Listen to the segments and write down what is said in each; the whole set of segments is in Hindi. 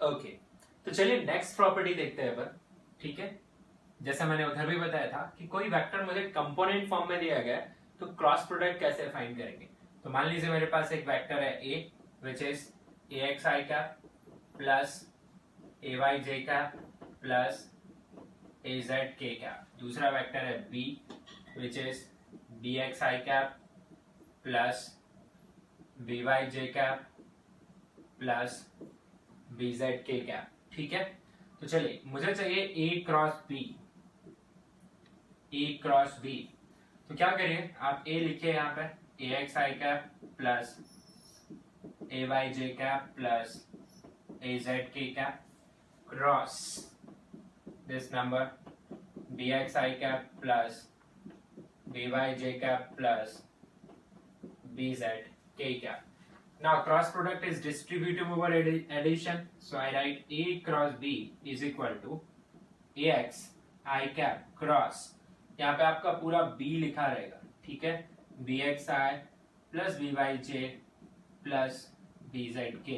ओके तो चलिए नेक्स्ट प्रॉपर्टी देखते हैं अपन। ठीक है, जैसा मैंने उधर भी बताया था कि कोई वेक्टर मुझे कंपोनेंट फॉर्म में दिया गया है तो क्रॉस प्रोडक्ट कैसे फाइंड करेंगे। तो मान लीजिए मेरे पास एक वेक्टर है A which is A X I cap plus A Y J cap plus A Z K cap. दूसरा वेक्टर है B which is B X I cap plus B Y J cap plus B Z K cap. ठीक है, तो चलिए मुझे चाहिए A cross B. A cross B तो क्या करिए, आप ए लिखिए यहाँ पे A X I cap plus A Y J cap plus A Z K cap cross this number B X I cap plus B Y J cap plus B Z K cap. Now cross product is distributive over addition, so I write A cross B is equal to AX I cap cross. यहाँ पे आपका पूरा B लिखा रहेगा, ठीक है, BXI plus BYJ plus BZK,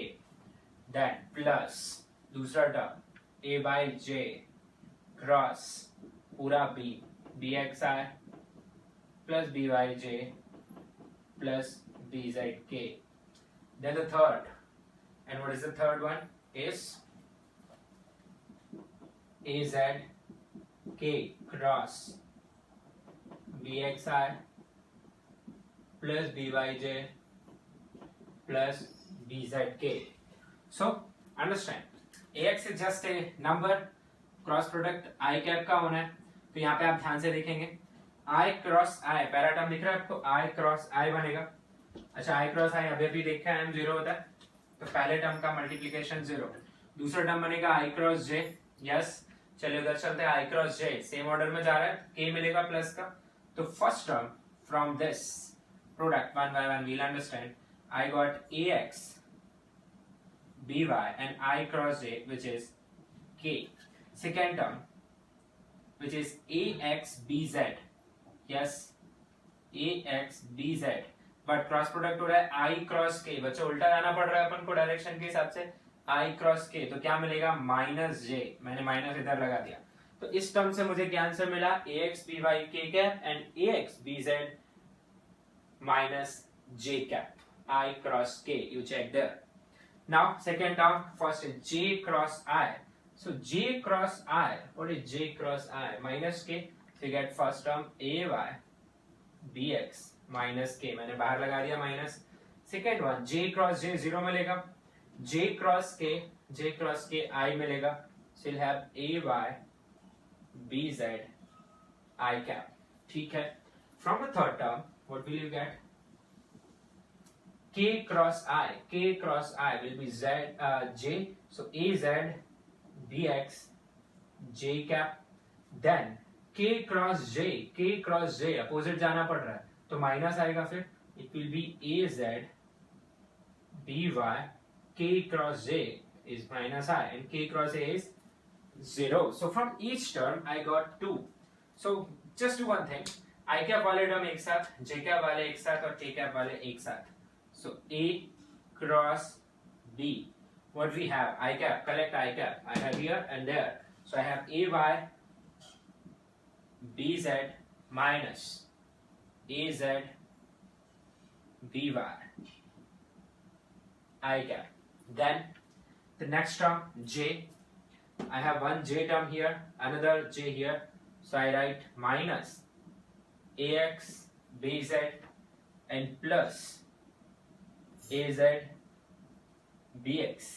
then plus दूसरा term A by J cross पूरा B BXI plus BYJ plus BZK. Then the third, and what is the third one? Is AZK cross BXI plus BYJ plus BZK. So understand, AX is just a number, cross product I cap का होना है। तो यहाँ पे आप ध्यान से देखेंगे I क्रॉस I, पहला टर्म दिख रहा है आपको, I क्रॉस I बनेगा। अच्छा I क्रॉस I अभी भी देखा है, M जीरो होता है तो पहले टर्म का मल्टीप्लीकेशन जीरो। दूसरा टर्म बनेगा I क्रॉस J, यस। चलिए उधर चलते हैं, I cross J same order में जा रहा है, K मिलेगा प्लस का। तो first term from this product one by one will understand, I got AX BY and I cross J which is K. Second term which is AX BZ, yes, AX BZ, but cross product हो रहा है I क्रॉस K। बच्चों उल्टा जाना पड़ रहा है अपन को डायरेक्शन के हिसाब से, I क्रॉस K तो क्या मिलेगा माइनस J, मैंने माइनस इधर लगा दिया। तो इस टर्म से मुझे क्या आंसर मिला, AX BY K cap and AX BZ minus J cap I cross K, you check there. Now second term, first is J cross I. So J cross I, what is J cross I? Minus K. So you get first term AY BX minus K, मैंने बाहर लगा दिया minus. Second one J cross J zero मिलेगा, J cross K I मिलेगा। So you'll have AY BZ I cap, ठीक है। From the third term, what will you get? K cross I will be J, so AZ BX J cap, then K cross J opposite जाना पड़ रहा है तो माइनस आएगा, फिर it will be AZ BY K cross J is minus I and K cross A is 0. So from each term I got 2. So just do one thing, I cap वाले टर्म एक साथ, J cap वाले एक साथ और K cap वाले एक साथ। So A cross B, what we have, I cap, collect I cap, I have here and there. So I have AY BZ minus AZ BY I cap. Then the next term J, I have one J term here, another J here. So I write minus AX BZ and plus AZ BX.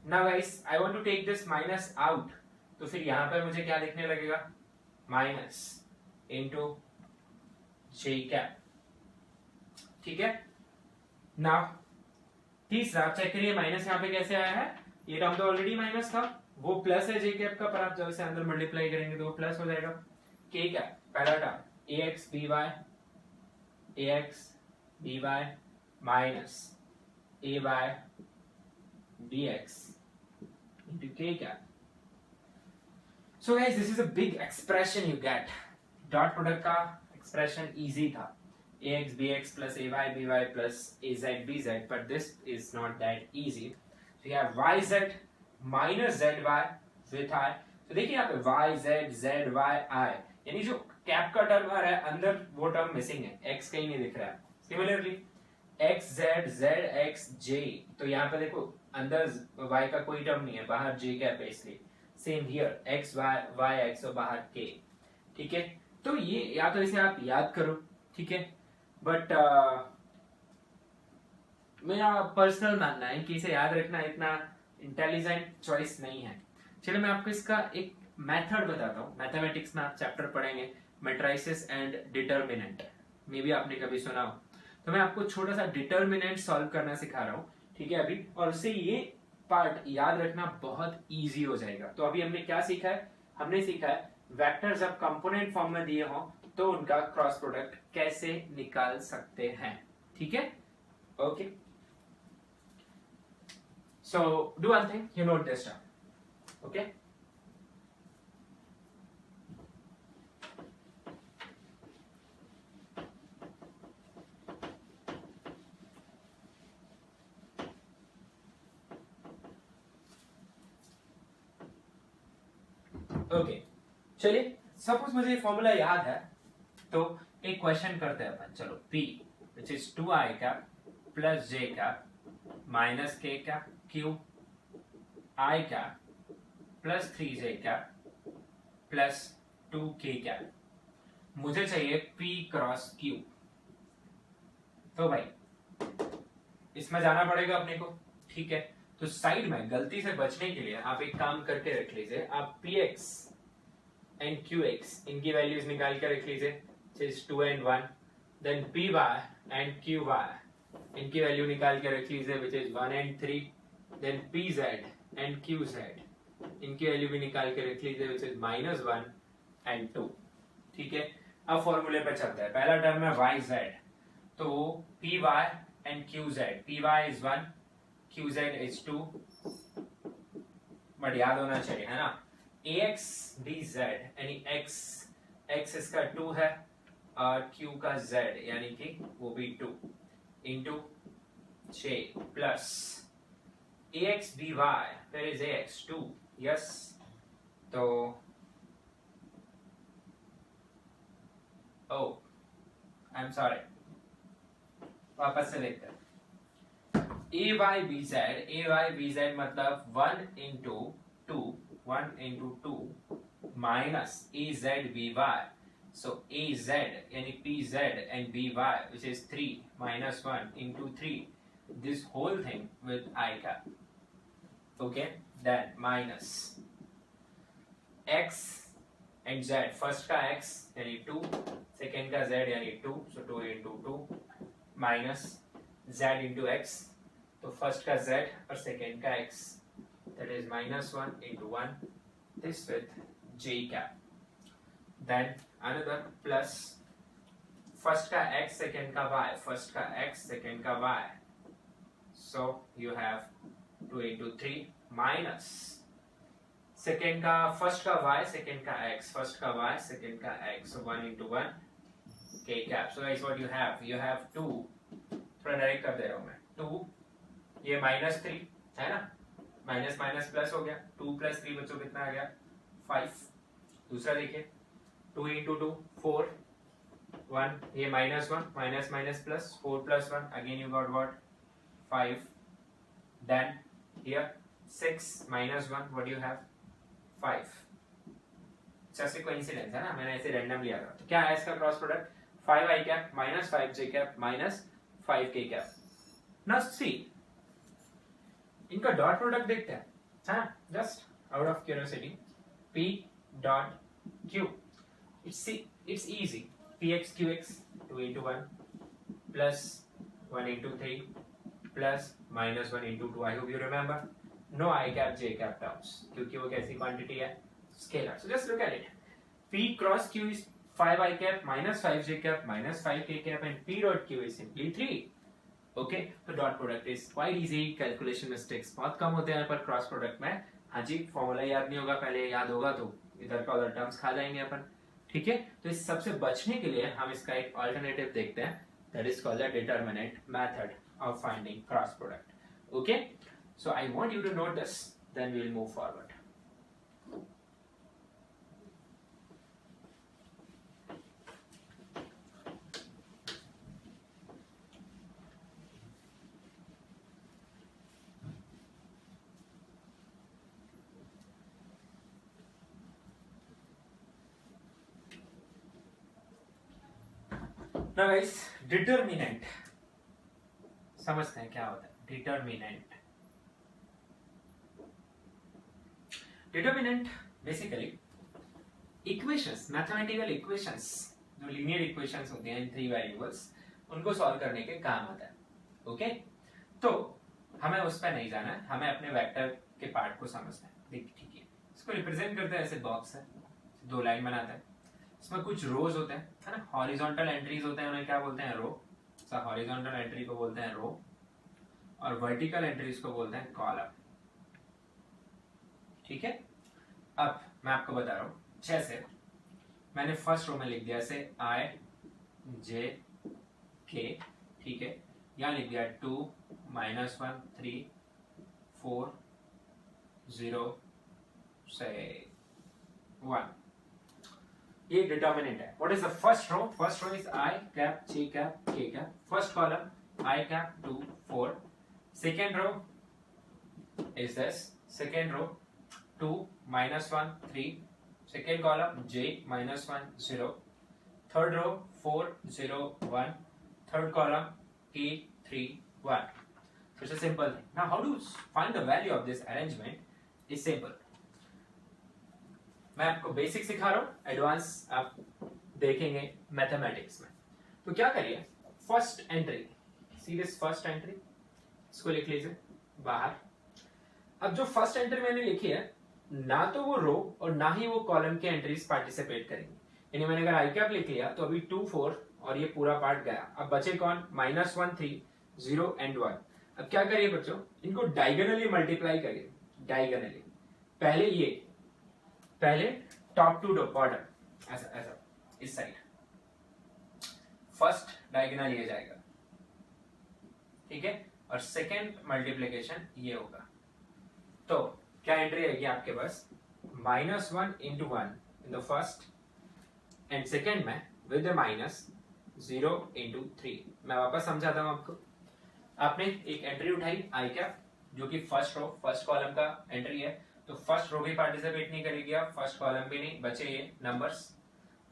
Now guys, I want to take this minus out, तो फिर यहाँ पर मुझे क्या लिखने लगेगा, माइनस इंटू J कैप, ठीक है। नाउ तीसरा चेक करिए, माइनस यहाँ पे कैसे आया है, ये टर्म तो ऑलरेडी माइनस था, वो प्लस है J कैप का, पर आप जब इसे अंदर मल्टीप्लाई करेंगे तो वो प्लस हो जाएगा। K कैप पहला term AX BY minus A by BX into K cap. So guys, this is a big expression you get. Dot product का expression easy था, AX BX plus AY BY plus AZ BZ, but this is not that easy. So you have YZ minus Z Y with I. तो देखिए यहाँ पे वाई जेड वाई आई, यानी जो कैप का टर्म आ रहा है अंदर वो टर्म मिसिंग है, एक्स कहीं नहीं दिख रहा है। सिमिलरली एक्स जेड एक्स जे, तो यहाँ पे देखो अंदर y का कोई टर्म नहीं है, बाहर j कैप है, इसलिए same here X Y X और बाहर k। ठीक है, तो ये या तो इसे आप याद करो, ठीक है, बट मेरा पर्सनल मानना है कि इसे याद रखना इतना इंटेलिजेंट चॉइस नहीं है। चलो मैं आपको इसका एक मेथड बताता हूँ। मैथमेटिक्स में आप चैप्टर पढ़ेंगे मैट्रिसेस एंड डिटर्मिनेंट, मे भी आपने कभी सुना हो। तो मैं आपको छोटा सा डिटर्मिनेंट सॉल्व करना सिखा रहा हूँ, ठीक है अभी, और उससे ये पार्ट याद रखना बहुत इजी हो जाएगा। तो अभी हमने क्या सीखा है, हमने सीखा है वेक्टर जब कंपोनेंट फॉर्म में दिए हों तो उनका क्रॉस प्रोडक्ट कैसे निकाल सकते हैं, ठीक है। Okay, so do one thing, you note this down, okay. Okay, चलिए सपोज मुझे फॉर्मूला याद है तो एक क्वेश्चन करते हैं अपन। चलो P which is 2i cap plus j cap minus k cap Q i cap plus 3j cap plus 2k cap. मुझे चाहिए P क्रॉस Q। तो भाई इसमें जाना पड़ेगा अपने को, ठीक है। तो साइड में गलती से बचने के लिए आप एक काम करके रख लीजिए, आप px एंड qx इनकी वैल्यूज निकाल के रख लीजिए, 2 and 1। Then py and qy इनकी वैल्यू निकाल के रख लीजिए, which is 1 and 3। Then pz and qz इनकी वैल्यू भी निकाल के रख लीजिए, विच इज -1 and 2, ठीक है। अब फॉर्मूले पे चलते हैं। पहला टर्म है yz, तो py and qz, py is 1, qz is 2, but याद होना चाहिए, है ना। ax dz यानी x इसका 2 है और q का z यानी कि वो भी 2 into j plus ax dy, where is ax 2, yes. तो ओ आई एम सॉरी, वापस से देखते हैं। ay bz मतलब 1 into 2 minus az by, so az यानी pz and by which is 3 minus 1 into 3, this whole thing with I cap, okay, then minus x and z, first का x यानी 2, second का z यानी 2, so 2 into 2 minus z into x, तो फर्स्ट का z और सेकेंड का x, that is -1 into 1, this with j cap, then another plus first का x second का y, first का x second का y, so you have 2 into 3 minus second का first का y second का x, first का y second का x, so 1 into 1 k cap। so guys what you have 2, थोड़ा डायरेक्ट कर दे रहा हूं मैं, 2 ये -3 है ना, माइनस माइनस प्लस हो गया, 2 + 3 बच्चों कितना आ गया 5। दूसरा देखिए 2 into 2 4, 1 ये -1 minus minus plus 4 + 1 again you got what 5। Then here 6 -1 what you have 5। Just a coincidence है ना, मैंने ऐसे रैंडम लिया था। तो क्या है इसका cross product 5i cap - 5j cap - 5k cap. Now see इनका डॉट प्रोडक्ट देखते हैं, हाँ, just out of curiosity, p dot q, it's easy, px qx 2 into 1 plus 1 into 3 plus -1 into 2, I hope you remember, no I cap j cap terms क्योंकि वो कैसी क्वांटिटी है, scalar. so just look at it, p cross q is 5i cap -5j cap -5k cap and p dot q is simply 3, okay. तो dot product is quite easy, calculation mistakes बहुत कम होते हैं पर क्रॉस प्रोडक्ट में। हाँ जी, फॉर्मूला याद नहीं होगा, पहले याद होगा तो इधर का उधर टर्म्स खा जाएंगे अपन, ठीक है। तो इस सबसे बचने के लिए हम इसका एक अल्टरनेटिव देखते हैं, that is called the determinant method of finding cross product, okay. So I want you to note this, then we'll move forward. Now guys, determinant समझते हैं क्या होता है. Determinant basically equations, mathematical equations, जो लीनियर इक्वेशंस होते हैं इन 3 वेरिएबल्स, उनको सॉल्व करने के काम आता है. ओके, तो हमें उस पर नहीं जाना है, हमें अपने वेक्टर के पार्ट को समझना है. देखिए ठीक है, इसको रिप्रेजेंट करते हैं ऐसे बॉक्स है, 2 लाइन बनाते हैं, इसमें कुछ रोज होते हैं, है ना, हॉरिजॉन्टल एंट्रीज होते हैं, उन्हें क्या बोलते हैं, रो. हॉरिजॉन्टल एंट्री को बोलते हैं रो, और वर्टिकल एंट्रीज को बोलते हैं कॉलम. ठीक है, अब मैं आपको बता रहा हूं, जैसे मैंने फर्स्ट रो में लिख दिया ऐसे I J K, ठीक है, यहां लिख दिया 2 -1 3 4 0 say 1. ये डिटर्मिनेंट है. What is the first row? First row is I cap J cap K cap. First column I cap 2 4. Second row is this. Second row 2 -1 3. Second column J -1 0. Third row 4 0 1. Third column K 3 1. So it's a simple thing. Now how to find the value of this arrangement is simple. मैं आपको बेसिक सिखा रहा हूं, एडवांस आप देखेंगे मैथमेटिक्स में. तो क्या करिए, first entry, see this first entry, इसको लिख लीजिए बाहर. अब जो फर्स्ट एंट्री मैंने लिखी है, ना तो वो रो और ना ही वो कॉलम के एंट्रीज पार्टिसिपेट करेंगे. यानी मैंने अगर आई कैप लिख लिया तो अभी 2 4 और ये पूरा पार्ट गया. अब बचे कौन, -1 3 0 एंड 1. अब क्या करिए बच्चों, इनको डायगोनली मल्टीप्लाई करिए. डायगोनली पहले टॉप टू बॉटम, ऐसा ऐसा इस साइड. फर्स्ट डायगोनल ये जाएगा, ठीक है, और सेकेंड मल्टीप्लिकेशन ये होगा. तो क्या एंट्री आएगी आपके पास, -1 into 1 in the first and second में विद -0 into 3. मैं वापस समझाता हूं आपको. आपने एक एंट्री उठाई आई कैप, जो कि फर्स्ट रो फर्स्ट कॉलम का एंट्री है, तो फर्स्ट रो भी पार्टिसिपेट नहीं करेगी, आप फर्स्ट कॉलम भी नहीं, बचे ये नंबर्स.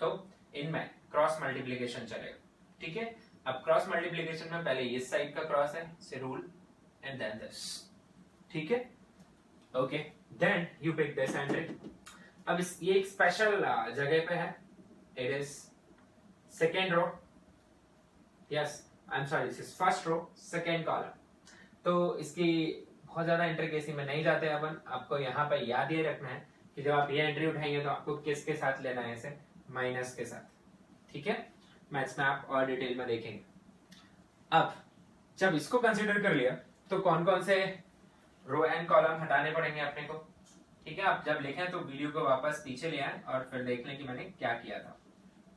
तो इनमें क्रॉस मल्टीप्लिकेशन चलेगा. ठीक है, अब क्रॉस मल्टीप्लिकेशन में पहले इस साइड का क्रॉस है, से रूल एंड देन दिस. ठीक है, okay, then you pick this entry. अब ये एक स्पेशल जगह पे है, it is second row. Yes, I am sorry, this is first row second column. तो इसकी बहुत ज्यादा इंट्रिकेसी में नहीं जाते अपन. आपको यहाँ पर याद ये रखना है कि जब आप ये एंट्री उठाएंगे तो आपको किसके साथ लेना है, इसे माइनस के साथ. ठीक है, मैथ्स में आप और डिटेल में देखेंगे. अब जब इसको कंसीडर कर लिया तो कौन कौन से रो एंड कॉलम हटाने पड़ेंगे अपने को. ठीक है, आप जब लिखें तो वीडियो को वापस पीछे ले आए और फिर देख लें कि मैंने क्या किया था.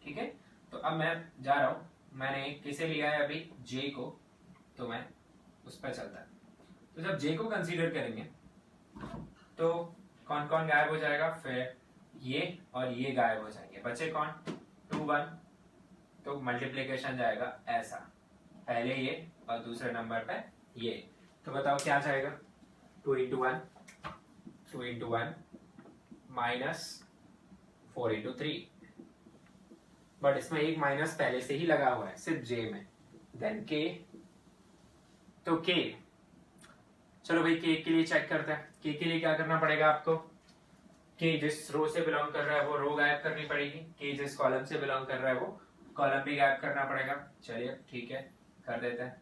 ठीक है, तो अब मैं जा रहा हूं, मैंने किसे लिया है अभी, J को, तो मैं उस पर चलता है. तो जब J को कंसीडर करेंगे तो कौन कौन गायब हो जाएगा, फिर ये और ये गायब हो जाएंगे. बचे कौन, 2 1. तो मल्टीप्लिकेशन जाएगा ऐसा, पहले ये और दूसरे नंबर पे ये. तो बताओ क्या जाएगा, 2 into 1 2 into 1 -4 into 3. बट इसमें एक माइनस पहले से ही लगा हुआ है सिर्फ J में. देन K, तो K, चलो भाई K के लिए चेक करते हैं. K के लिए क्या करना पड़ेगा आपको, K जिस रो से बिलोंग कर रहा है वो रो गायब करनी पड़ेगी. K जिस कॉलम से बिलोंग कर रहा है वो कॉलम भी गायब करना पड़ेगा. चलिए ठीक है, कर देते हैं.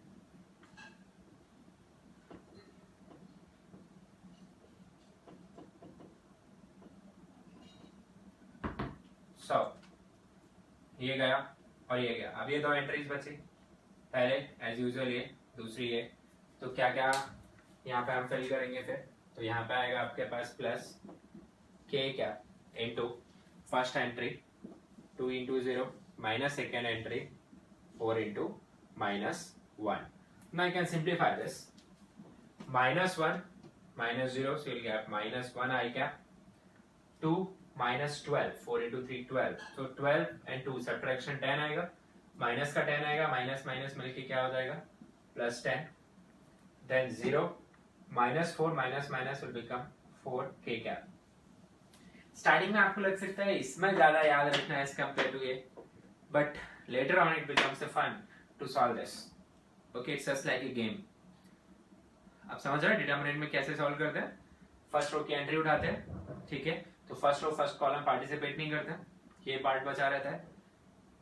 ये गया और ये गया. अब ये 2 एंट्रीज बची, पहले एज यूजुअल ये, दूसरी ये. तो क्या क्या यहाँ पे हम फिल करेंगे फिर, तो यहाँ पे आएगा आपके पास प्लस K क्या into first entry 2 into 0 minus second entry 4 into -1. Now I can simplify this. -1 minus 0, so you'll get minus 1 I cap. 2 minus 12, 4 into 3 12, so 12 and 2 subtraction 10 आएगा, माइनस का 10 आएगा, माइनस माइनस मिलके क्या हो जाएगा plus 10, then 0 minus 4 minus minus will become 4 k cap. Starting में आपको लग सकता है इसमें ज्यादा याद रखना है एज कंपेयर टू ये, but later on it becomes a fun to solve this. Okay, it's just like a game. आप समझ रहे हैं डिटरमिनेंट में कैसे सॉल्व करते हैं. फर्स्ट रो की एंट्री उठाते हैं, ठीक है, तो first row first column participate नहीं करते हैं, ये पार्ट बचा रहता है,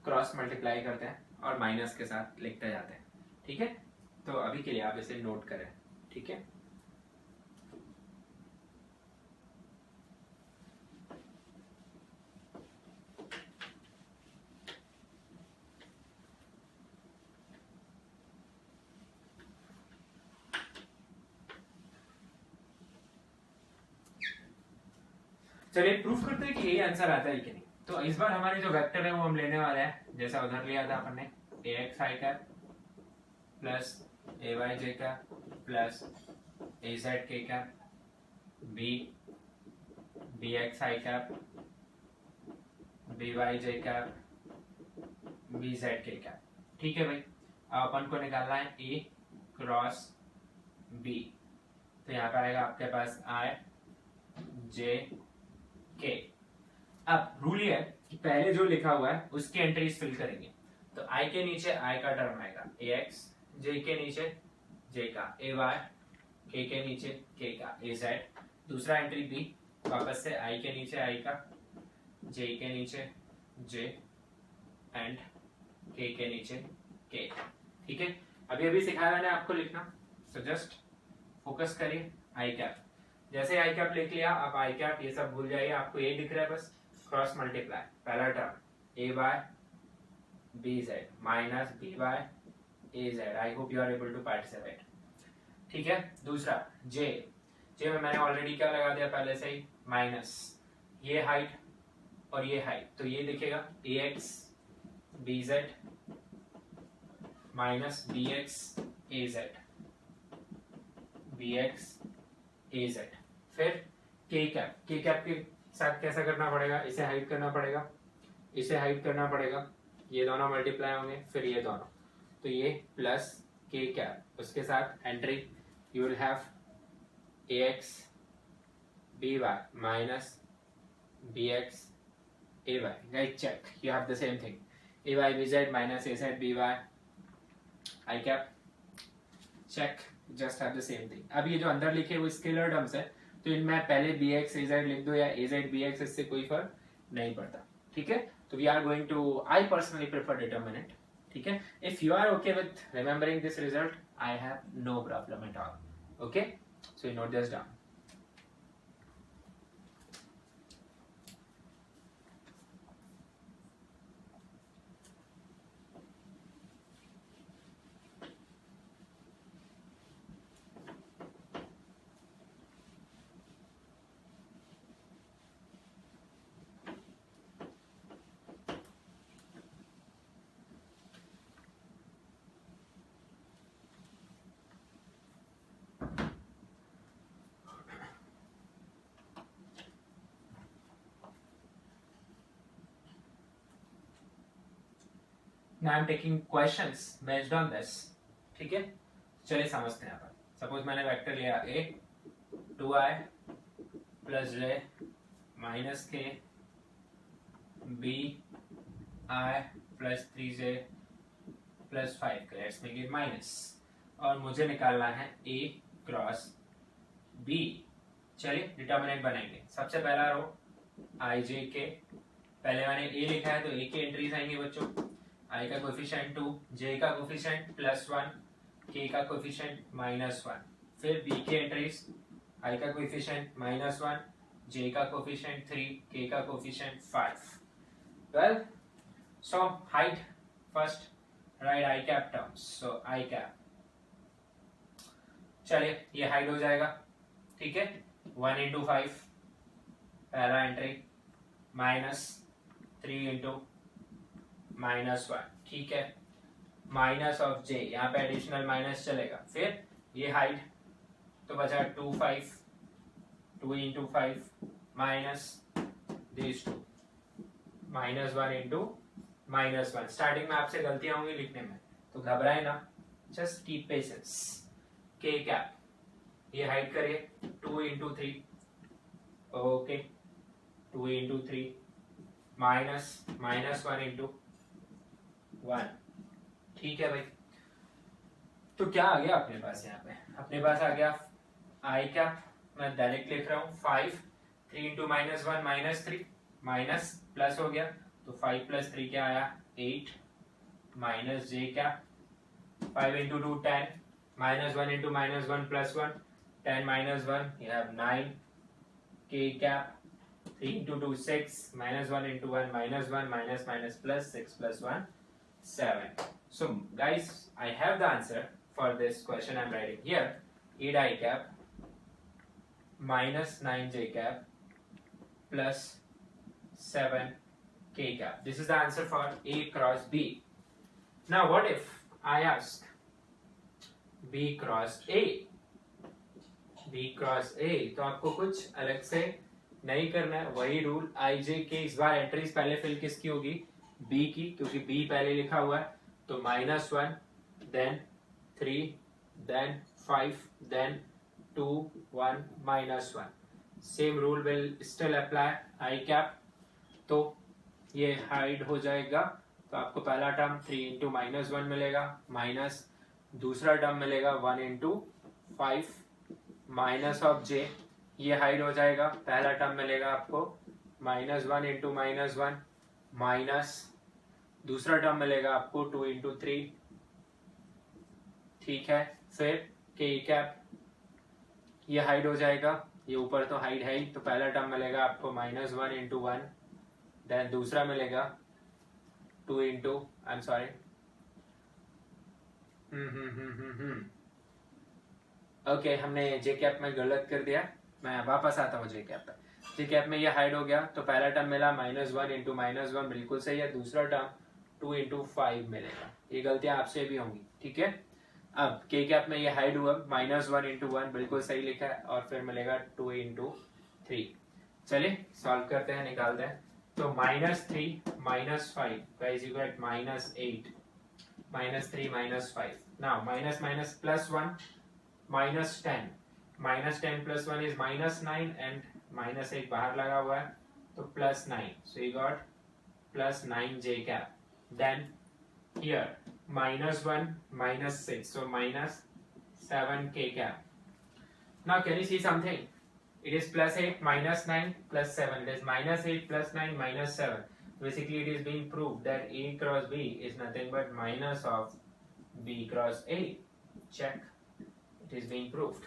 क्रॉस मल्टीप्लाई करते हैं और माइनस के साथ लिखते जाते हैं. ठीक है, तो अभी के लिए आप इसे नोट करें. ठीक है, चलिए प्रूफ करते हैं कि यही आंसर आता है कि नहीं. तो इस बार हमारे जो वेक्टर है वो हम लेने वाले हैं जैसा उधर लिया था अपन ने, ax i cap plus ay j cap plus az k cap b bx i cap by j cap bz k cap. ठीक है भाई, अब अपन को निकालना है a क्रॉस b, तो यहाँ पे आएगा आपके पास i j k. अब रूल ये है कि पहले जो लिखा हुआ है उसकी एंट्रीज फिल करेंगे, तो i के नीचे i का टर्म आएगा ax, j के नीचे j का ay, k के नीचे k का az. दूसरा एंट्री b, वापस से i के नीचे i का, j के नीचे j एंड k के नीचे k. ठीक है, अभी अभी सिखाया मैंने आपको लिखना, सो जस्ट फोकस करिए. i कैप, जैसे आई कैप लिख लिया, अब आई कैप ये सब भूल जाइए, आपको ये दिख रहा है बस, क्रॉस मल्टीप्लाई, पहला term A by B Z minus B by A Z. I hope you are able to participate. ठीक है, दूसरा जे, जे में मैंने ऑलरेडी क्या लगा दिया पहले से ही, माइनस ये हाइट और ये हाइट, तो ये दिखेगा A X B Z minus B X A Z, B X A Z. फिर के कैप, के कैप के साथ कैसा करना पड़ेगा, इसे हाइड करना पड़ेगा, इसे हाइड करना पड़ेगा, ये दोनों मल्टीप्लाई होंगे, फिर ये दोनों, तो ये प्लस के कैप, उसके साथ entry you will have A X B Y minus B X A Y. Right, check, you have the same thing, A Y B Z minus A Z B Y I cap. Check, just have the same thing. अब ये जो अंदर लिखे वो स्केलर टर्म्स है, तो इनमें पहले बी एक्स ए जेड लिख दो या ए जेड बी एक्स, इससे कोई फर्क नहीं पड़ता. ठीक है, तो we are going to, I personally prefer determinant. ठीक है, if you are okay with remembering this result I have no problem at all. Okay, so you note this down. Now I am taking questions based on this. ठीक है, चलिए समझते हैं. अपन सपोज मैंने वेक्टर लिया a 2i plus j minus k b i plus 3j plus 5k, let's make it minus, और मुझे निकालना है a क्रॉस b. चलिए डिटरमिनेंट बनाएंगे. सबसे पहला रो i j k, पहले मैंने a लिखा है तो a की एंट्रीज आएंगी बच्चों, i का कोफिशिएंट 2, j का कोफिशिएंट +1, k का कोफिशिएंट -1. फिर b की एंट्रीज, i का कोफिशिएंट -1, j का कोफिशिएंट 3, k का coefficient 5. well so height first write i cap terms, so i cap. चलिए ये हाइट हो जाएगा. ठीक है, 1 into 5 पहला एंट्री -3 into -1. ठीक है, माइनस ऑफ j, यहाँ पे एडिशनल माइनस चलेगा. फिर ये हाइट तो बचा 2 5, 2 into 5 minus these two, -1 into -1। Starting में आपसे गलतियां होंगी लिखने में, तो घबराए ना, just keep patience. k cap ये हाइड करिए 2 into 3, okay 2 into 3 minus -1 into 1, ठीक है भाई। तो क्या आ गया अपने पास, यहाँ पे अपने पास आ गया आई कैप, मैं डायरेक्ट लिख रहा हूँ 5, 3 into -1 -3, माइनस प्लस हो गया, तो 5 + 3 क्या आया 8, minus J cap 5 into 2 10, -1 into -1 + 1, 10 - 1 you have 9, k cap 3 into 2 6, -1 into 1 -1, minus plus 6 + 1 7। So guys, I have the answer for this question I'm writing here. 8 I cap minus 9 j cap plus 7 k cap. This is the answer for A cross B. Now what if I ask B cross A? B cross A, तो आपको कुछ अलग से नहीं करना है, वही रूल आई जे के। इस बार एंट्रीज पहले फिल किसकी होगी, B की, क्योंकि B पहले लिखा हुआ है। तो -1, then 3, then 5, then 2, 1, -1। Same rule will still apply I cap, तो ये हाइड हो जाएगा। तो आपको पहला टर्म 3 into -1 मिलेगा, माइनस दूसरा टर्म मिलेगा 1 into 5 माइनस ऑफ जे, ये हाइड हो जाएगा। पहला टर्म मिलेगा आपको -1 into -1 माइनस दूसरा टर्म मिलेगा आपको 2 into 3, ठीक है। फिर के कैप ये हाइड हो जाएगा, ये ऊपर तो हाइड है ही, तो पहला टर्म मिलेगा आपको -1 into 1, देन दूसरा मिलेगा 2 into I am sorry okay हमने जे कैप में गलत कर दिया, मैं वापस आता हूँ जे कैप पे। जे कैप में ये हाइड हो गया, तो पहला टर्म मिला -1 into -1, बिल्कुल सही है। दूसरा टर्म 2 into 5 मिलेगा, ये गलतियां आपसे भी होंगी, ठीक है। अब के कैप में ये हाइड हुआ, -1 into 1 बिल्कुल सही लिखा है, और फिर मिलेगा 2 into 3। चलिए सॉल्व करते हैं, निकालते हैं। तो -3 - 5 guys you get -8, -3 - 5। now minus minus plus 1 -10, -10 + 1 is -9 and -8 बाहर लगा हुआ है, तो +9, so you got +9 j cap। then here -1 -6, so -7 k cap। now can you see something, it is +8 -9 +7, it is -8 +9 -7। basically it is being proved that A cross B is nothing but minus of B cross A। check, it is being proved।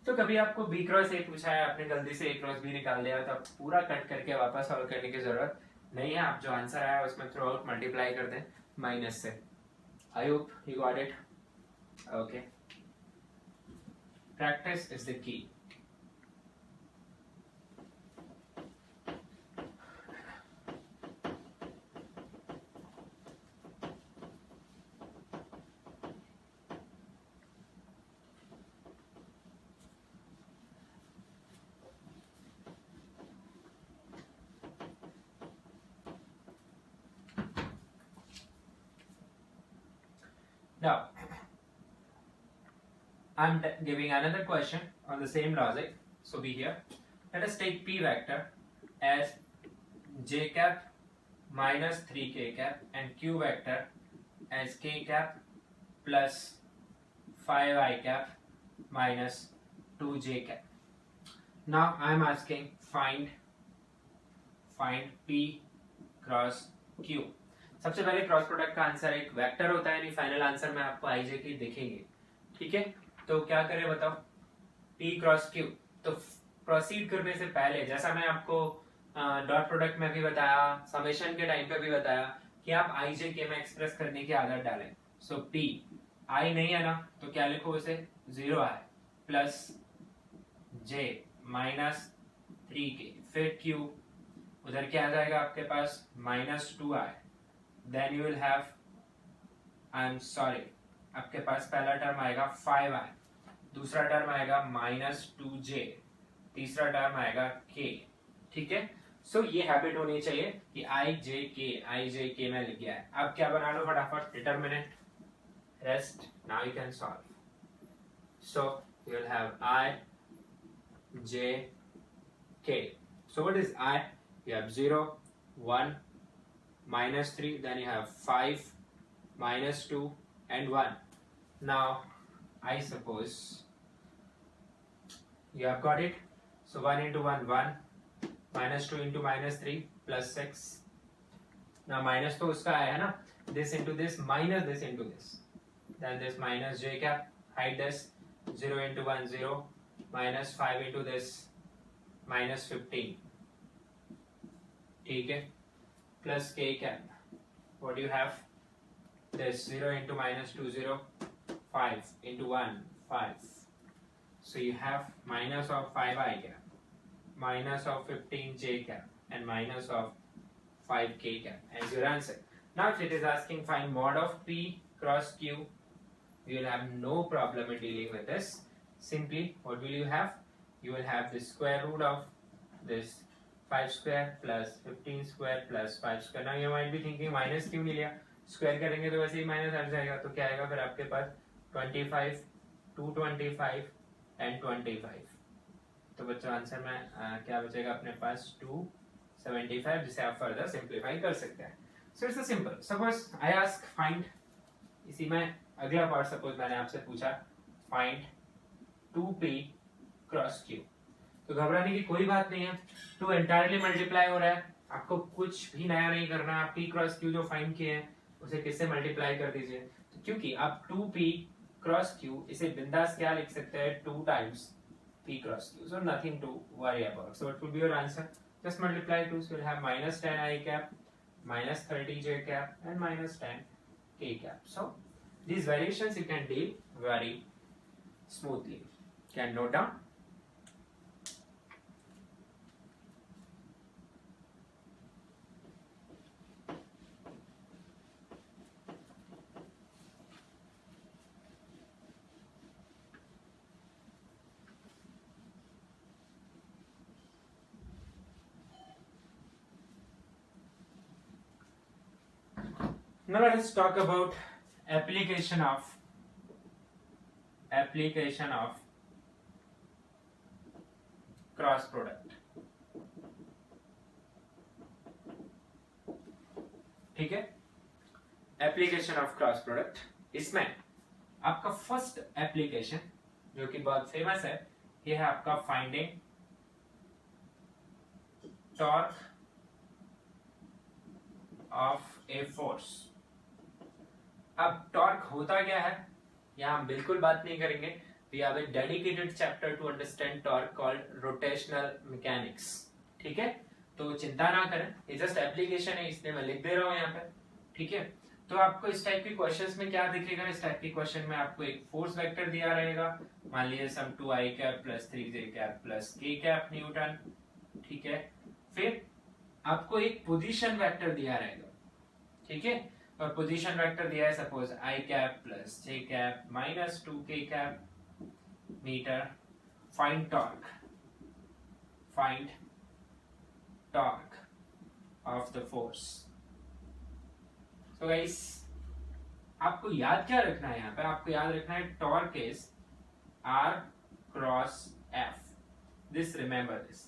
तो कभी आपको B cross A पूछा है, आपने गलती से A cross B निकाल दिया, तो आप पूरा कट करके वापस सॉल्व करने की जरूरत नहीं है। आप जो आंसर आया उसमें थ्रू आउट मल्टीप्लाई कर दें माइनस से। आई hope you got it, okay. Practice is the key. Now, I'm giving another question on the same logic. So be here. Let us take P vector as j cap minus 3k cap and Q vector as k cap plus 5i cap minus 2j cap. Now I am asking find P cross Q। सबसे पहले क्रॉस प्रोडक्ट का आंसर एक वेक्टर होता है, यानी फाइनल आंसर में आपको आई जे की दिखेंगे, ठीक है। तो क्या करें बताओ, P क्रॉस Q। तो प्रोसीड करने से पहले, जैसा मैं आपको डॉट प्रोडक्ट में भी बताया, समेशन के टाइम पे भी बताया, कि आप आई जे के में एक्सप्रेस करने की आदत डालें। सो P आई नहीं है ना, तो क्या लिखो उसे 0 है प्लस J -3k, फिर Q उधर क्या आ जाएगा आपके पास -2i, then you will have, I am sorry, आपके पास पहला टर्म आएगा 5i दूसरा टर्म आएगा -2j, तीसरा टर्म आएगा k। ठीक है, सो ये हैबिट होनी चाहिए कि i j k में लिख गया है। अब क्या बना लो फटाफट, determinant, rest, now you can solve. So you will have I j k. So what is I? You have 0, 1, -3, then you have 5, -2 and 1. Now I suppose you have got it. So 1 into 1, 1, -2 into -3 plus 6. Now minus तो उसका आया है ना, this into this minus this into this, then this minus j cap, hide this, 0 into 1 0, minus 5 into this -15, ठीक है, plus k cap, what do you have, this 0 into -2 0, 5 into 1 5, so you have minus of 5 I cap, minus of 15 j cap and minus of 5 k cap as your answer. Now if it is asking find mod of p cross q, you will have no problem in dealing with this. Simply what will you have, you will have the square root of this 5 square plus 15 square plus 5 square. Now you might be thinking minus क्यों नहीं लिया, स्क्वायर करेंगे तो वैसे ही माइनस हट जाएगा, तो क्या आएगा फिर आपके पास 25, 225 and 25, तो बच्चों आंसर में क्या बचेगा अपने पास 275, जिसे आप फर्दर सिंप्लीफाई कर सकते हैं. So it's simple. Suppose I ask find, इसी में अगला पार्ट सपोज मैंने आपसे पूछा फाइंड 2p क्रॉस q, तो घबराने की कोई बात नहीं है, 2 एंटायरली मल्टीप्लाई हो रहा है, आपको कुछ भी नया नहीं करना है. आप p क्रॉस q जो फाइंड किए हैं उसे किससे मल्टीप्लाई कर दीजिए, तो क्योंकि आप 2p क्रॉस q इसे बिंदास क्या लिख सकते हैं 2 times p cross q, so nothing to worry about. So what will be your answer? Just multiply 2, so you'll have minus 10 I cap, minus 30 j cap and minus 10 k cap. So these variations you can deal very smoothly. Can note down. Now let us talk about application of cross product. ठीक है, एप्लीकेशन ऑफ क्रॉस प्रोडक्ट. इसमें आपका फर्स्ट एप्लीकेशन जो कि बहुत फेमस है, ये है आपका finding torque of a force. अब टॉर्क होता क्या है यहाँ हम बिल्कुल बात नहीं करेंगे. We have a dedicated chapter to understand torque called rotational mechanics. ठीक है, तो चिंता ना करें, ये जस्ट एप्लीकेशन है, इसलिए मैं लिख दे रहा हूँ यहाँ पे. ठीक है, तो आपको इस टाइप के क्वेश्चंस में क्या दिखेगा, इस टाइप के क्वेश्चन में आपको एक फोर्स वेक्टर दिया रहेगा, मान लीजिए सम 2i cap plus 3j cap plus k cap Newton. ठीक है, फिर आपको एक पोजीशन वेक्टर दिया रहेगा. ठीक है, और पोजीशन वेक्टर दिया है suppose i cap plus j cap minus 2k cap metre. Find torque of the force. So guys, आपको याद क्या रखना है यहाँ पे, आपको याद रखना है torque is r cross f. This remember this.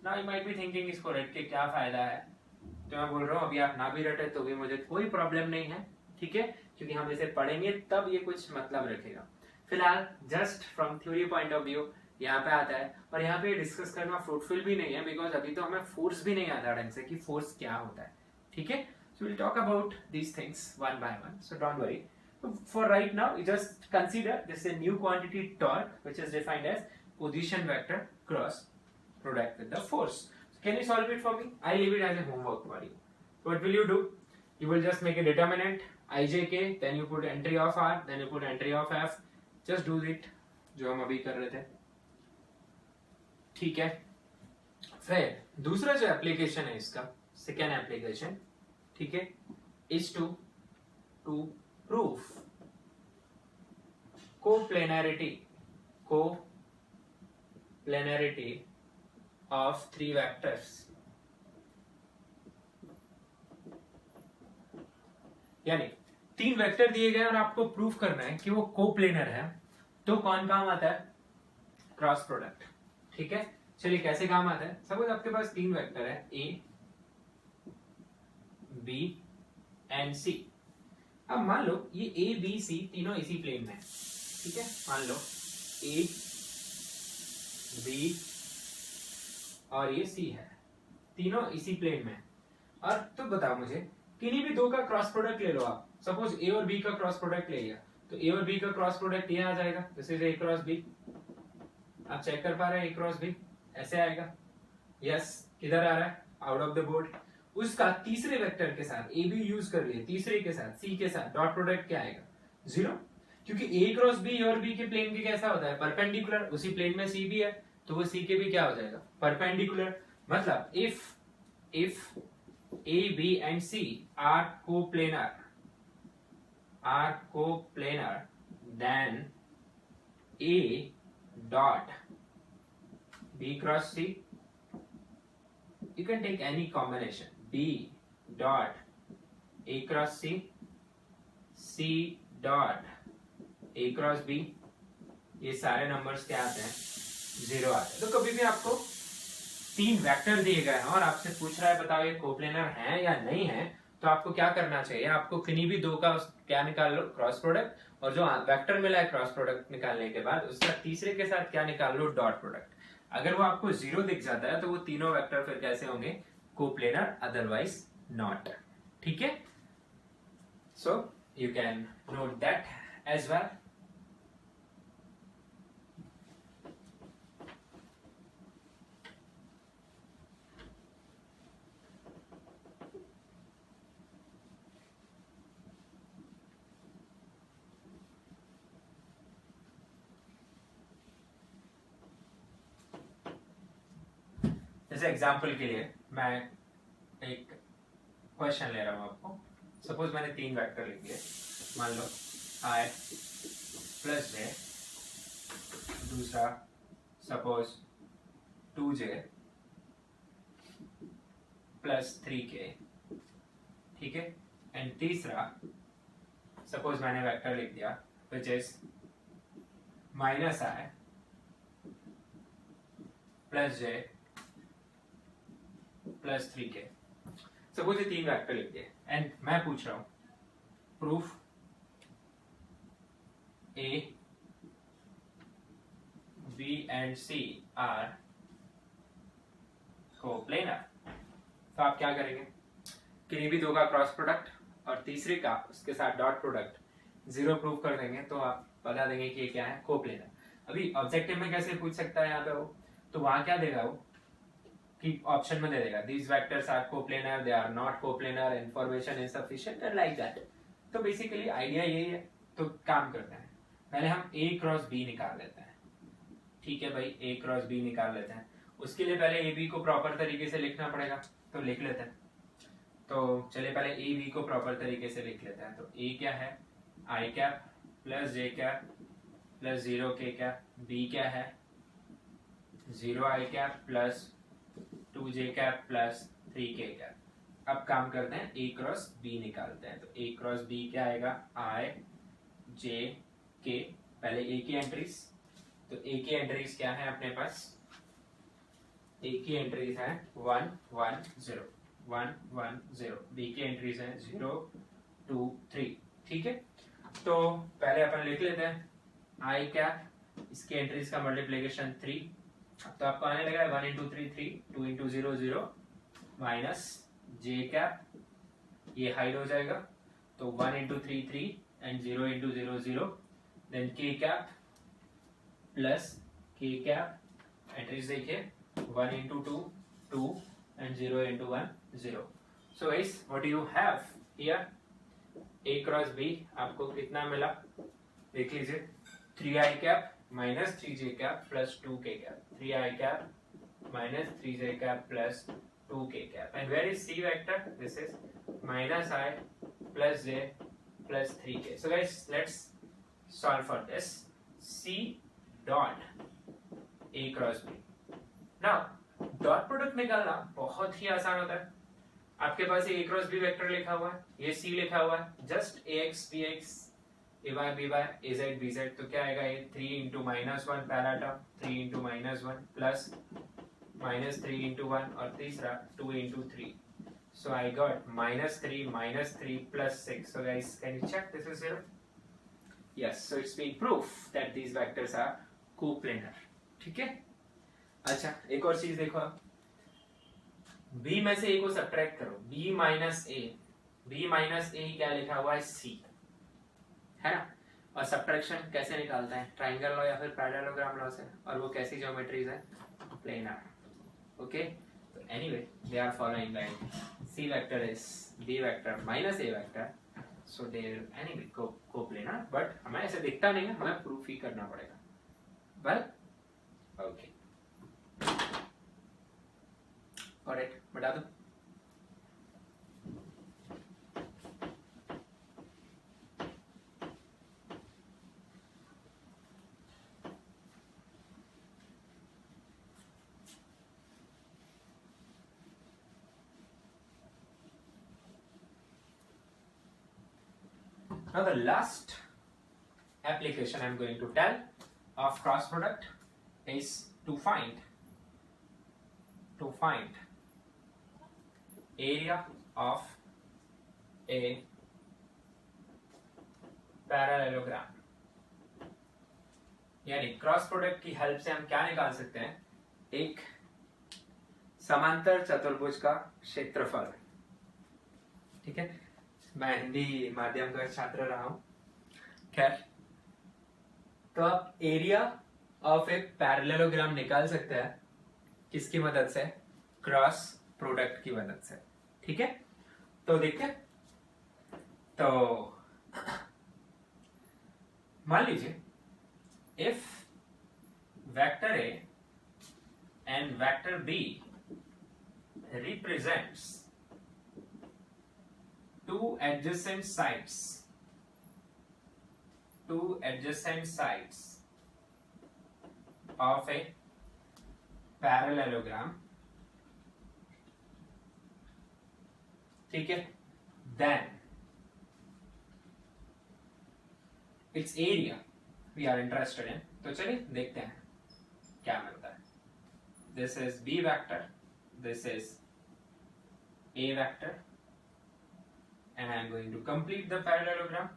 Now you might be thinking इसको रट के क्या फायदा है, तो मैं बोल रहा हूँ अभी आप ना भी रटे तो भी मुझे कोई प्रॉब्लम नहीं है. ठीक है, क्योंकि हम इसे पढ़ेंगे तब ये कुछ मतलब रखेगा. फिलहाल just from theory point of view यहाँ पे आता है, और यहाँ पे डिस्कस करना फ्रूटफुल भी नहीं है, बिकॉज अभी तो हमें फोर्स भी नहीं आता ढंग से कि फोर्स क्या होता है. ठीक है, so we'll talk about these things one by one, so don't worry. So for right now you just consider this is a new quantity torque which is defined as position vector cross product with the force. So can you solve it for me? I leave it as a homework for you. So what will you do? You will just make a determinant ijk, then you put entry of r, then you put entry of f. Just do it जो हम अभी कर रहे थे. ठीक है, फिर दूसरा जो एप्लीकेशन है इसका, सेकेंड एप्लीकेशन, ठीक है, is to proof coplanarity co-planarity of three vectors, यानी तीन वेक्टर दिए गए और आपको प्रूफ करना है कि वो कोप्लेनर है, तो कौन काम आता है? Cross product. ठीक है, चलिए कैसे काम आता है। सपोज आपके पास तीन वेक्टर है ए, बी एंड सी। अब मान लो ये ए बी सी तीनों इसी प्लेन में है। ठीक है, मान लो ए बी और ये सी है, तीनों इसी प्लेन में। और तो बताओ मुझे, किन्हीं भी दो का क्रॉस प्रोडक्ट ले लो आप। सपोज ए और बी का क्रॉस प्रोडक्ट ले लिया, तो ए और बी का क्रॉस प्रोडक्ट ये आ जाएगा, this is A cross B. आप चेक कर पा रहे हैं ए क्रॉस बी ऐसे आएगा। यस, किधर आ रहा है? Out of the board. उसका तीसरे वेक्टर के साथ ए बी यूज कर लिए, तीसरे के साथ सी के साथ डॉट प्रोडक्ट क्या आएगा? 0, क्योंकि ए क्रॉस बी और बी के प्लेन के कैसा होता है? परपेंडिकुलर। उसी प्लेन में सी भी है, तो वो सी के भी क्या हो जाएगा? परपेंडिकुलर। मतलब if A, B and C are coplanar, then A dot B cross C, you can take any combination, B dot A cross C, C dot A cross B, ये सारे नंबर्स क्या आते हैं? 0 आते हैं। तो कभी भी आपको तीन वेक्टर दिए गए हैं और आपसे पूछ रहा है बताओ ये कोप्लेनर है या नहीं है, तो आपको क्या करना चाहिए? आपको किन्हीं भी दो का क्या निकाल लो? Cross product. और जो वेक्टर मिला है क्रॉस प्रोडक्ट निकालने के बाद, उसका तीसरे के साथ क्या निकाल लो? Dot product. अगर वो आपको 0 दिख जाता है तो वो तीनों वेक्टर फिर कैसे होंगे? Coplanar, otherwise not. ठीक है, so you can note that as well. जैसे एग्जाम्पल के लिए मैं एक क्वेश्चन ले रहा हूं आपको। सपोज मैंने तीन वेक्टर लिख दिए, मान लो i प्लस j, दूसरा सपोज 2j प्लस 3k। ठीक है, एंड तीसरा सपोज मैंने वेक्टर लिख दिया which is minus i plus j plus 3k। Suppose ये तीन वेक्टर लिख दिए एंड मैं पूछ रहा हूं proof A, B and C are coplanar. तो आप क्या करेंगे? किन्हीं भी दो का क्रॉस प्रोडक्ट और तीसरे का उसके साथ डॉट प्रोडक्ट 0 प्रूव कर देंगे, तो आप बता देंगे कि ये क्या है? कोप्लेनर। अभी ऑब्जेक्टिव में कैसे पूछ सकता है यहाँ पे वो, तो वहां क्या देगा वो कि ऑप्शन में दे देगा these vectors are coplanar, they are not coplanar, information insufficient and like that। तो बेसिकली आइडिया यही है। तो काम करते हैं, पहले हम A क्रॉस B निकाल लेते हैं। ठीक है भाई, A क्रॉस B निकाल लेते हैं। उसके लिए पहले A B को प्रॉपर तरीके से लिखना पड़ेगा, तो लिख लेते हैं। तो चलिए पहले A B को प्रॉपर तरीके से लिख लेते हैं। तो A क्या है? I cap plus J cap plus 0k cap. B क्या है? 0I cap plus 2j cap plus 3k cap. अब काम करते हैं A क्रॉस B निकालते हैं। तो A क्रॉस B क्या आएगा? I J K। पहले A की एंट्रीज, तो A की एंट्रीज क्या है अपने पास? A की एंट्रीज है 1 1 0 1 1 0। B की एंट्रीज है 0 2 3। ठीक है, तो पहले अपन लिख लेते हैं I कैप, इसकी एंट्रीज का मल्टीप्लीकेशन 3। तो आपको आने लगा 1 into 3 3, 2 into 0 0, minus j cap, ये हाइड हो जाएगा। तो 1 into 3 3 and 0 into 0 0, then k cap plus k cap. Entries देखिए 1 into 2 2 and 0 into 1 0। So guys what you have here? A cross B आपको कितना मिला? देख लीजिए 3i cap minus 3j cap plus 2k cap, 3i cap minus 3j cap plus 2k cap. And where is C vector? This is minus I plus j plus 3k. So guys, let's solve for this. C dot A cross B. Now dot product निकालना बहुत ही आसान होता है। आपके पास ए क्रॉस बी वेक्टर लिखा हुआ है, ये सी लिखा हुआ है, just A X B X A Y B Y A Z B Z. तो क्या आएगा ये 3 इंटू माइनस वन पहला term, 3 into minus one plus minus 3 into one और तीसरा 2 into 3। So I got minus 3 plus 6. So guys, can you check this is 0? Yes, so it's been proof that these vectors are coplanar. ठीक है? अच्छा, एक और चीज देखो आप। B में से A को सब्ट्रैक्ट करो, B माइनस A क्या लिखा हुआ है C, है ना? और सब्ट्रैक्शन कैसे निकालते हैं? ट्राइंगल लॉ या फिर पैरेललोग्राम लॉ से। और वो कैसी ज्योमेट्रीज है? Planar. Okay? So anyway, they are following like C vector is B vector minus A vector, so they will anyway coplanar, but हमें ऐसे दिखता नहीं है, हमें प्रूफ ही करना पड़ेगा। Well, okay, alright, बता दो। Now the last application I'm going to tell of cross product is to find area of a parallelogram। यानी क्रॉस प्रोडक्ट की हेल्प से हम क्या निकाल सकते हैं? एक समांतर चतुर्भुज का क्षेत्रफल। ठीक है, मैं हिंदी माध्यम का छात्र रहा हूं। खैर, तो आप एरिया ऑफ ए पैरेललोग्राम निकाल सकते हैं किसकी मदद से? क्रॉस प्रोडक्ट की मदद से। ठीक है, तो देखते हैं। तो मान लीजिए if vector A and vector B represents two adjacent sides of a parallelogram, ठीक है, then its area we are interested in। तो चलिए देखते हैं क्या मिलता है। This is B vector, this is A vector, and I am going to complete the parallelogram।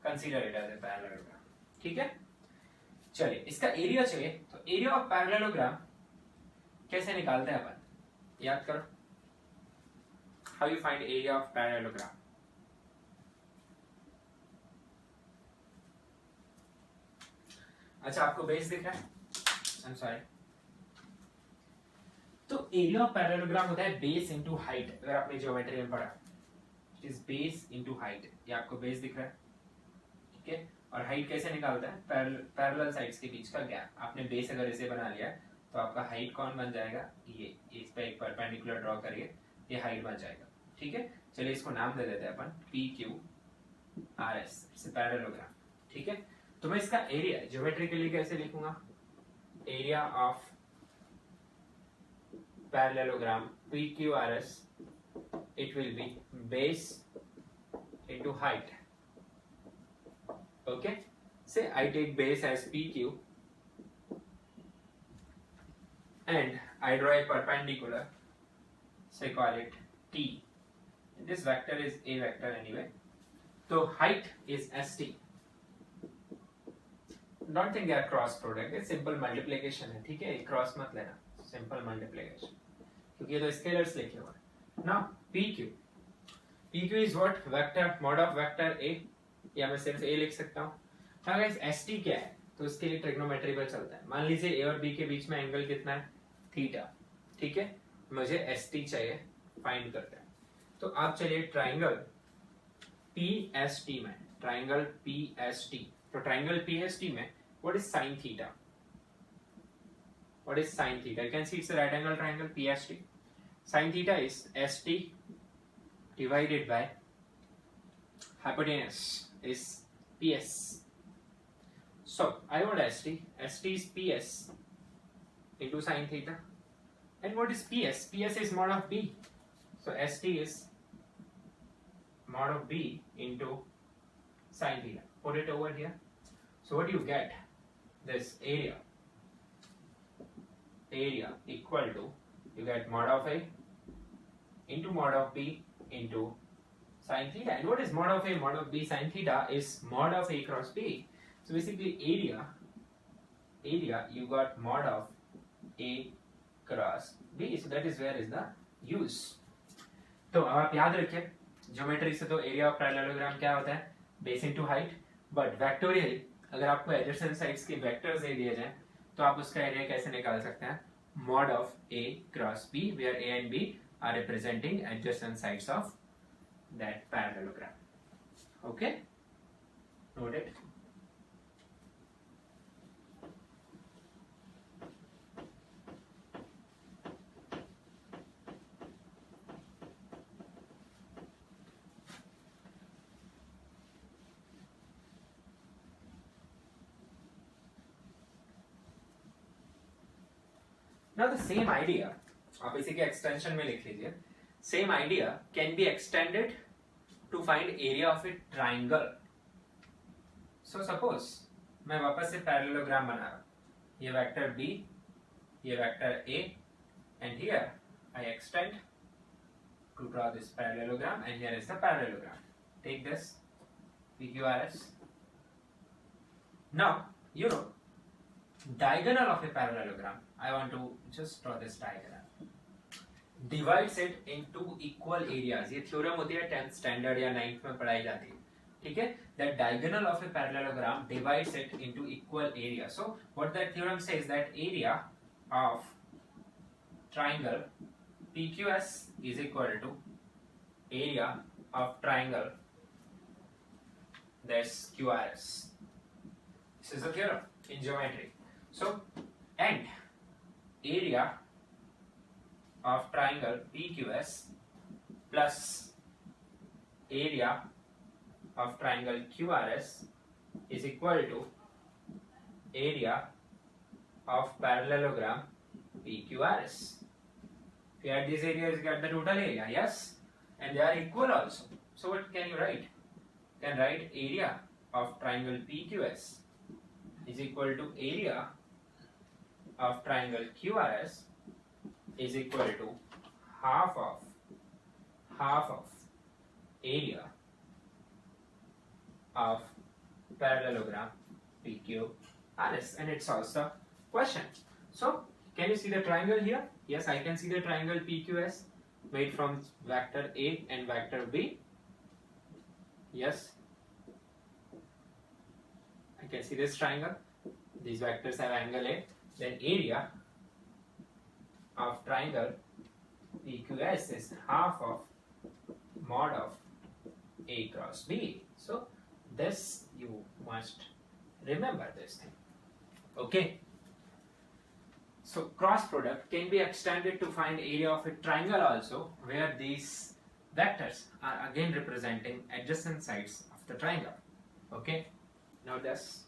Consider it as a parallelogram। ठीक है, चलिए इसका एरिया चाहिए। तो एरिया ऑफ पैरेललोग्राम कैसे निकालते हैं अपन? याद करो, how you find area of parallelogram? अच्छा, आपको बेस दिख रहा है? आई एम सॉरी। तो एरिया ऑफ पैरेललोग्राम होता है बेस इनटू हाइट। अगर आपने ज्योमेट्री में पढ़ा, it is base into height. ये आपको बेस दिख रहा है, ठीक है। और हाइट कैसे निकालता है? पैरेलल साइड्स के बीच का गैप। आपने बेस अगर इसे बना लिया तो आपका हाइट कौन बन जाएगा? ये इस पे एक परपेंडिकुलर ड्रॉ करिए, ये हाइट बन जाएगा। ठीक है, चलिए इसको नाम दे देते हैं अपन PQRS, इट्स अ पैरेललोग्राम। ठीक है, तो मैं इसका एरिया ज्योमेट्रिकली कैसे लिखूंगा? Area of parallelogram PQRS, it will be base into height। Okay, say I take base as PQ and I draw a perpendicular, say call it T, and this vector is a vector anyway, so height is ST। Don't think they are cross product, it's simple multiplication है। ठीक है, क्रॉस मत लेना, सिंपल मल्टीप्लिकेशन, क्योंकि ये तो स्केलर्स लिखे हुए हैं। Now PQ is what? Vector mod of vector A, या मैं सिर्फ A लिख सकता हूँ। हाँ गाइस, ST क्या है? तो इसके लिए ट्रिग्नोमेट्री पर चलता है। मान लीजिए A और B के बीच में एंगल कितना है? थीटा। ठीक है, मुझे ST चाहिए, फाइंड करते हैं। तो आप चलिए ट्राइंगल PST में, ट्राइंगल PST, तो ट्राइंगल PST में what is sine theta? What is sin theta? You can see it's a right angle triangle PST. Sin theta is ST divided by hypotenuse is PS. So I want ST. ST is PS into sine theta. And what is PS? PS is mod of B. So ST is mod of B into sine theta. Put it over here. So what do you get? This area equal to, you get mod of A into mod of B into sine theta. And what is mod of A, mod of B, sine theta is mod of A cross B. So basically area you got mod of A cross B. So that is where is the use. तो अब आप याद रखिए ज्योमेट्री से तो एरिया ऑफ पैरेललोग्राम क्या होता है, base into height. But vectorially अगर आपको एडजेसेंट साइड्स के वेक्टर्स दे दिए जाएं तो आप उसका एरिया कैसे निकाल सकते हैं, mod of A cross B, where A and B are representing adjacent sides of that parallelogram. Okay, noted. Now the same idea, आप इसी के extension में लिख लीजिए. Same idea can be extended to find area of a triangle. So suppose मैं वापस से parallelogram बना रहा हूँ. ये vector B, ये vector A, and here I extend to draw this parallelogram, and here is the parallelogram. Take this PQRS. Now you know diagonal of a parallelogram. I want to just draw this diagonal. Divides it into equal areas. ये थ्योरम होती है 10th स्टैंडर्ड या 9th में पढ़ाई जाती है, ठीक है. That diagonal of a parallelogram divides it into equal areas. So what that theorem says, that area of triangle PQS is equal to area of triangle that's QRS. This is the theorem in geometry. So and area of triangle PQS plus area of triangle QRS is equal to area of parallelogram PQRS. If you add these areas, you get the total area, yes? And they are equal also. So what can you write? You can write area of triangle PQS is equal to area of triangle QRS is equal to half of area of parallelogram PQRS, and it solves the question. So can you see the triangle here? Yes, I can see the triangle PQS made from vector A and vector B. Yes, I can see this triangle. These vectors have angle A. Then area of triangle PQS is half of mod of A cross B. So this you must remember this thing. Okay. So cross product can be extended to find area of a triangle also, where these vectors are again representing adjacent sides of the triangle. Okay. Now this.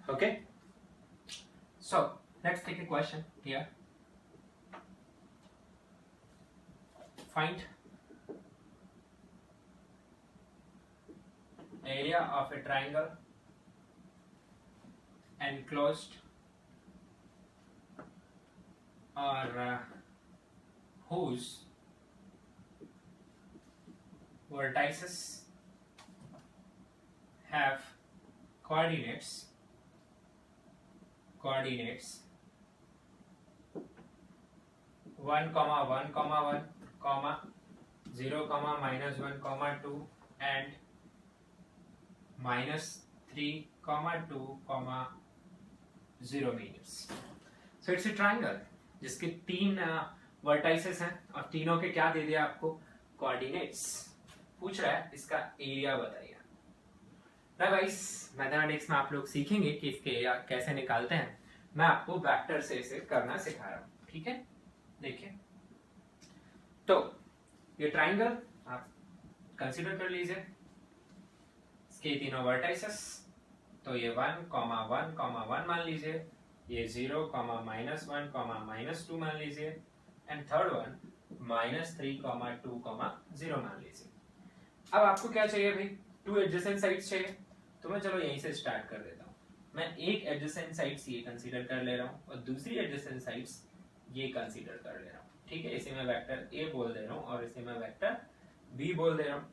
Okay, so let's take a question here. Find area of a triangle enclosed or whose vertices have coordinates 1, 1, 1, 0, -1, -2 and -3, 2, 0 meters. So it's a triangle जिसके 3 वर्टाइसेस हैं और तीनों के क्या दे दिया आपको, कोऑर्डिनेट्स। पूछ रहा है इसका एरिया बताइए। ना गाइस, मैथमेटिक्स में आप लोग सीखेंगे कि इसके एरिया कैसे निकालते हैं। मैं आपको वेक्टर से इसे करना सिखा रहा हूँ, ठीक है। देखिए, तो ये ट्राइंगल आप कंसीडर कर लीजिए, इसके तीनों वर्टाइसेस, तो ये 1, 1, 1 मान लीजिए, ये 0, -1, -2 मान लीजिए, एंड थर्ड वन -3, 2, 0 मान लीजिए। अब आपको क्या चाहिए भाई, 2 एडजेसेंट साइड्स चाहिए, तो मैं चलो यहीं से स्टार्ट कर देता हूँ। मैं एक एडजेसेंट साइड्स ये कंसीडर कर ले रहा हूँ और दूसरी एडजेसेंट साइड्स ये कंसीडर कर ले रहा हूँ, ठीक है। इसे मैं वेक्टर ए बोल दे रहा हूँ और इसे मैं वेक्टर बी बोल दे रहा हूँ।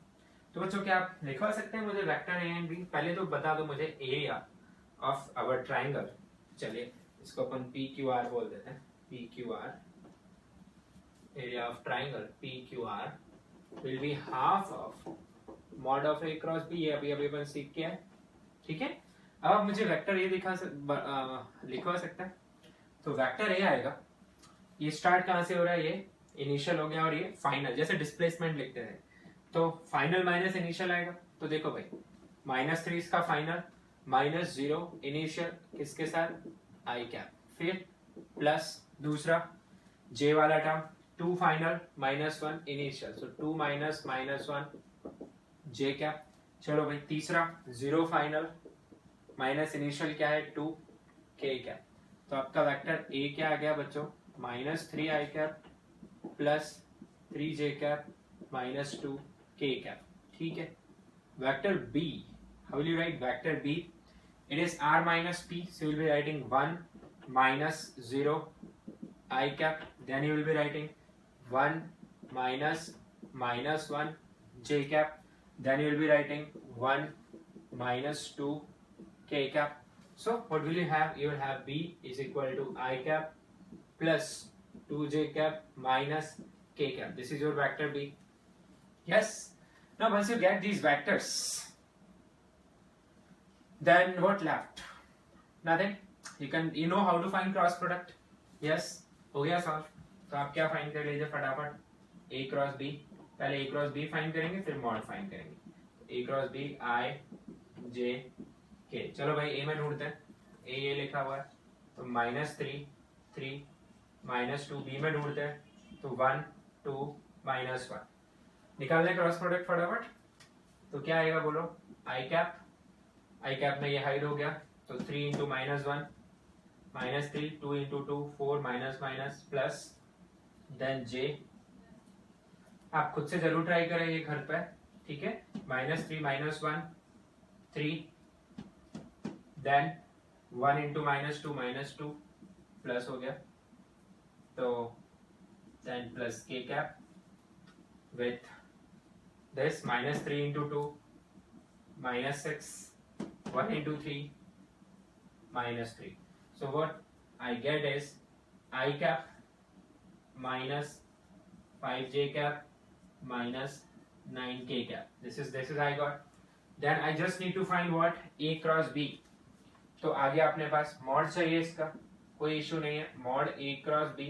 तो बच्चों क्या आप लिखवा सकते हैं मुझे वेक्टर ए एंड बी? पहले तो बता दो मुझे एरिया ऑफ आवर ट्राइंगल। चलिए इसको अपन पी क्यू आर बोल देते हैं, P Q R, area of triangle P Q R will be half of mod of A cross B. ये अभी अपन सीख के आए, ठीक है। अब आप मुझे वेक्टर ए लिखवा सकते हैं, तो वेक्टर ए आएगा, ये स्टार्ट कहाँ से हो रहा है, ये इनिशियल हो गया और ये फाइनल, जैसे डिस्प्लेसमेंट लिखते हैं तो फाइनल माइनस इनिशियल आएगा। तो देखो भाई, -3 इसका फाइनल, -0 इनिशियल किसके साथ, आई कैप, फिर प्लस दूसरा जे वाला टर्म 2 फाइनल -1 इनिशियल, सो 2 -1 जे कैप। चलो भाई तीसरा 0 फाइनल माइनस इनिशियल क्या है 2 के कैप। तो आपका वेक्टर ए क्या आ गया बच्चों, -3 I cap plus 3 J cap -2 K cap, ठीक है। Vector B, how will you write vector b? It is r minus p, so you will be writing 1 -0 I cap, then you will be writing 1 -1 j cap, then you will be writing 1 -2 k cap. So what will you have? You will have b is equal to I cap plus 2 j cap minus k cap. This is your vector b. Yes. Now once you get these vectors, then what left? Nothing. You know how to find cross product. Yes, हो गया सॉल्व। तो आप क्या फाइंड कर लीजिए फटाफट, a क्रॉस b। पहले a क्रॉस b फाइंड करेंगे, फिर मॉड फाइंड करेंगे। a cross b i j k। चलो भाई a में ढूंढते हैं, a ये लिखा हुआ है तो -3 3 -2, b में ढूंढते हैं तो 1 2 -1। निकाल लें क्रॉस प्रोडक्ट फटाफट, तो क्या आएगा बोलो, आई कैप, आई कैप में ये हाइड हो गया तो 3 into -1 -3, 2 into 2 4 minus plus then J. आप खुद से जरूर ट्राई करें ये घर पे, ठीक है। -3 -1 3 देन 1 इंटू -2 प्लस हो गया तो देन प्लस के cap with this -3 into 2 -6, 1 into 3 -3. So what I get is I cap minus 5j cap minus 9k cap. This is I got. Then I just need to find what, a cross b. तो आगे अपने पास मॉड चाहिए, इसका कोई इशू नहीं है, मॉड a cross b।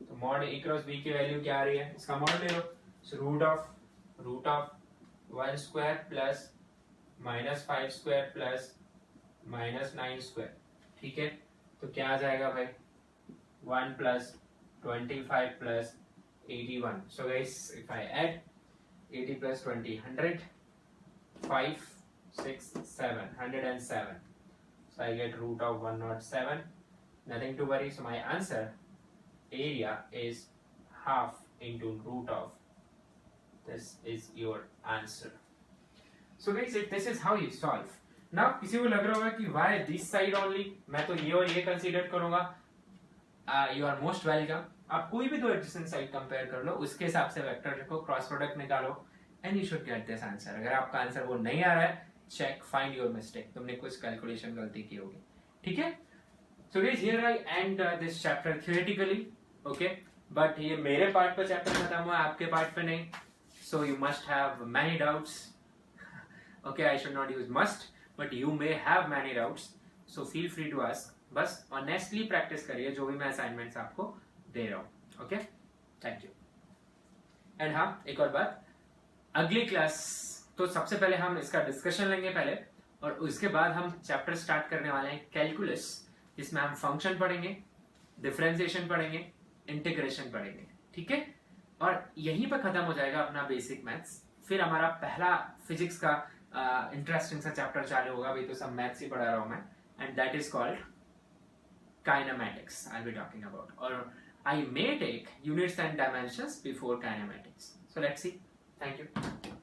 तो मॉड a cross b की वैल्यू क्या आ रही है, इसका मॉड ले लो। So root of 1 square plus -5 square plus -9 square, ठीक है। तो क्या आ जाएगा भाई, 1 plus 25 plus 81. So guys, if I add 80 plus 20, 100, 5, 6, 7, 107. So I get root of 107. Nothing to worry. So my answer, area is half into root of. This is your answer. So guys, this is how you solve. Now किसी को लग रहा होगा कि why this side only, मैं तो ये और ये कंसीडर करूंगा। You are most welcome. आप कोई भी दो एडजेसेंट साइड कंपेयर कर लो, उसके हिसाब से वेक्टर लिखो, क्रॉस प्रोडक्ट निकालो, and you should get this answer. अगर आपका आंसर वो नहीं आ रहा है, चेक, फाइंड योर मिस्टेक, तुमने कुछ कैलकुलेशन गलती की होगी, ठीक है। So guys, here I end this chapter theoretically, okay? But ये मेरे पार्ट पर चैप्टर खत्म हुआ, आपके पार्ट पे नहीं। So you must have many doubts. Okay, I should not use must, but you may have many doubts, so feel free to ask. बस ऑनेस्टली प्रैक्टिस करिए जो भी मैं असाइनमेंट्स आपको दे रहा हूँ. Okay, thank you. एंड हाँ, एक और बात, अगली क्लास तो सबसे पहले हम इसका डिस्कशन लेंगे पहले, और उसके बाद हम चैप्टर स्टार्ट करने वाले हैं कैलकुलस, जिसमें हम फंक्शन पढ़ेंगे, डिफरेंशिएशन पढ़ेंगे, इंटीग्रेशन पढ़ेंगे. ठीक है, और यहीं पर खत्म हो जाएगा अपना बेसिक मैथ्स. फिर हमारा पहला फिजिक्स का इंटरेस्टिंग सा चैप्टर चालू होगा. अभी तो सब मैथ्स ही पढ़ा रहा हूं मैं, and that is called kinematics. I will be talking about, और I may take units and dimensions before kinematics. So let's see. Thank you.